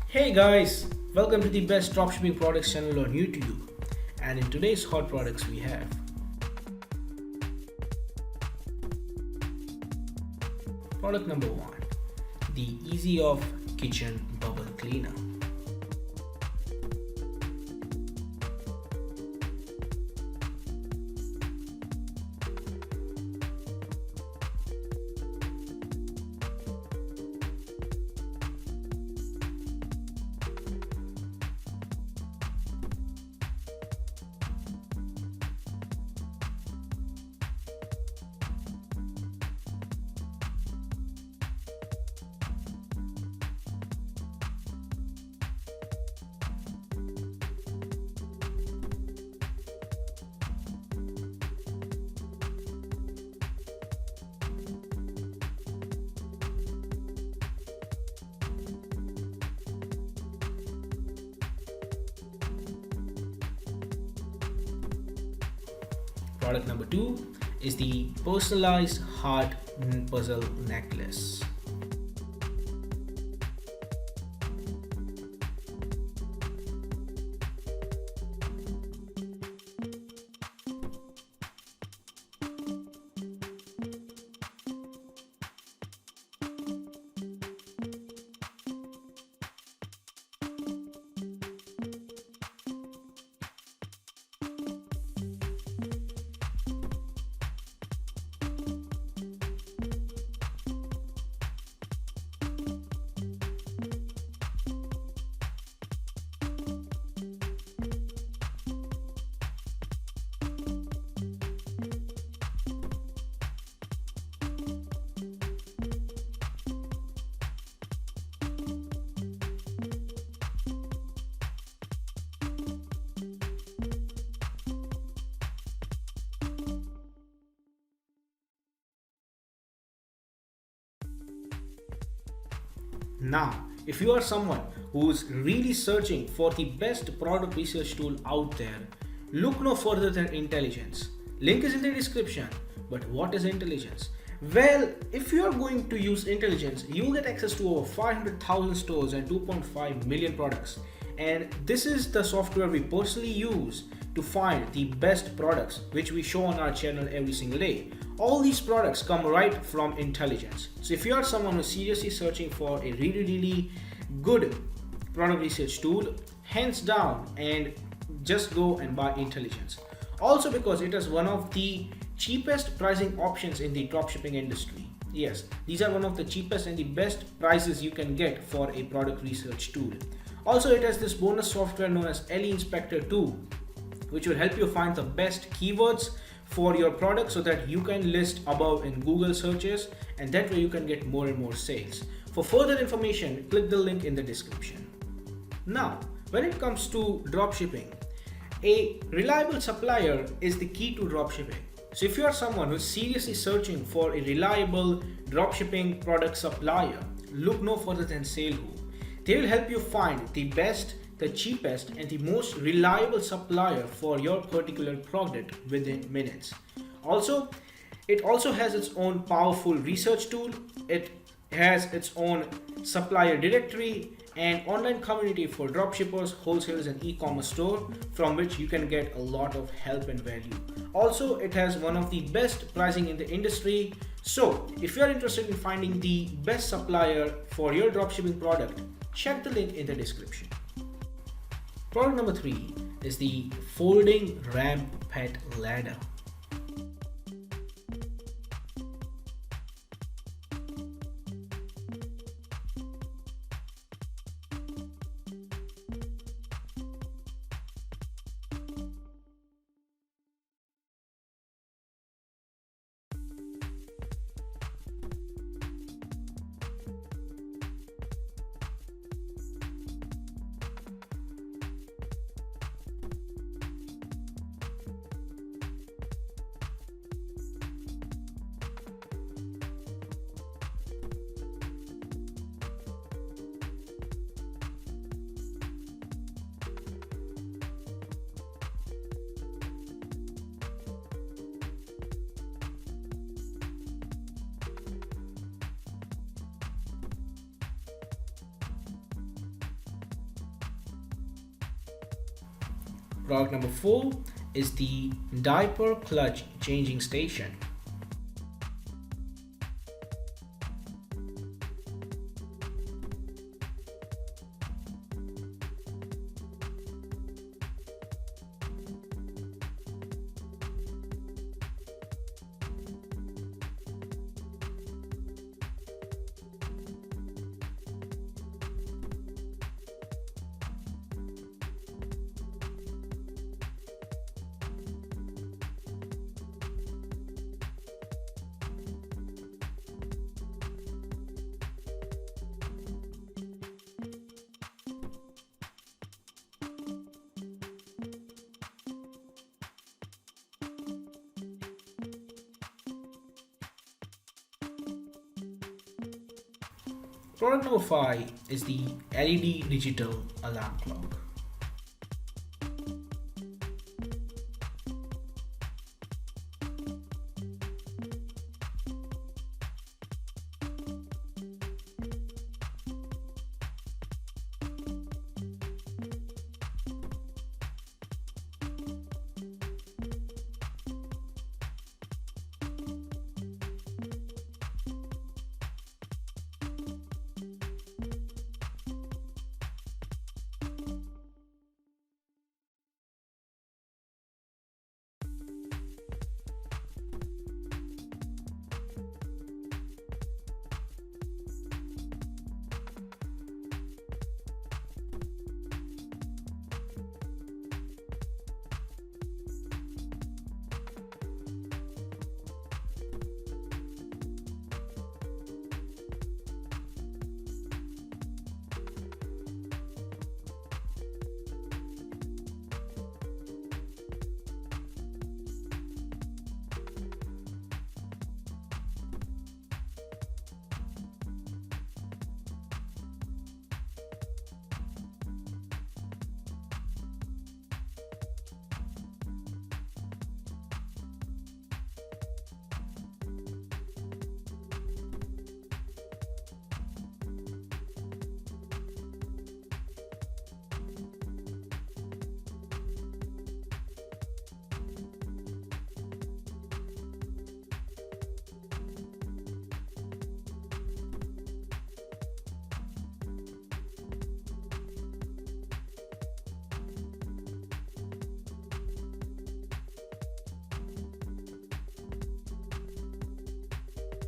Hey guys, welcome to the best dropshipping products channel on YouTube. And in today's hot products we have product number 1, the Easy Off Kitchen Bubble Cleaner. Product number 2 is the personalized heart puzzle necklace. Now, if you are someone who's really searching for the best product research tool out there, look no further than Intelligence. Link is in the description. But what is Intelligence? Well, if you are going to use Intelligence, you'll get access to over 500,000 stores and 2.5 million products. And this is the software we personally use to find the best products which we show on our channel every single day. All these products come right from Intelligence. So if you are someone who's seriously searching for a really good product research tool, hands down and just go and buy Intelligence. Also because it is one of the cheapest pricing options in the dropshipping industry. Yes, these are one of the cheapest and the best prices you can get for a product research tool. Also, it has this bonus software known as LE Inspector 2, which will help you find the best keywords for your product so that you can list above in Google searches, and that way you can get more and more sales. For further information, click the link in the description. Now, when it comes to dropshipping, a reliable supplier is the key to dropshipping. So if you are someone who's seriously searching for a reliable dropshipping product supplier, look no further than SaleWho. They will help you find the best, the cheapest and the most reliable supplier for your particular product within minutes. Also, it also has its own powerful research tool. It has its own supplier directory and online community for dropshippers, wholesalers and e-commerce store from which you can get a lot of help and value. Also, it has one of the best pricing in the industry. So if you are interested in finding the best supplier for your dropshipping product, check the link in the description. Product number 3 is the folding ramp pet ladder. Product number 4 is the diaper clutch changing station. Product number 5 is the LED digital alarm clock.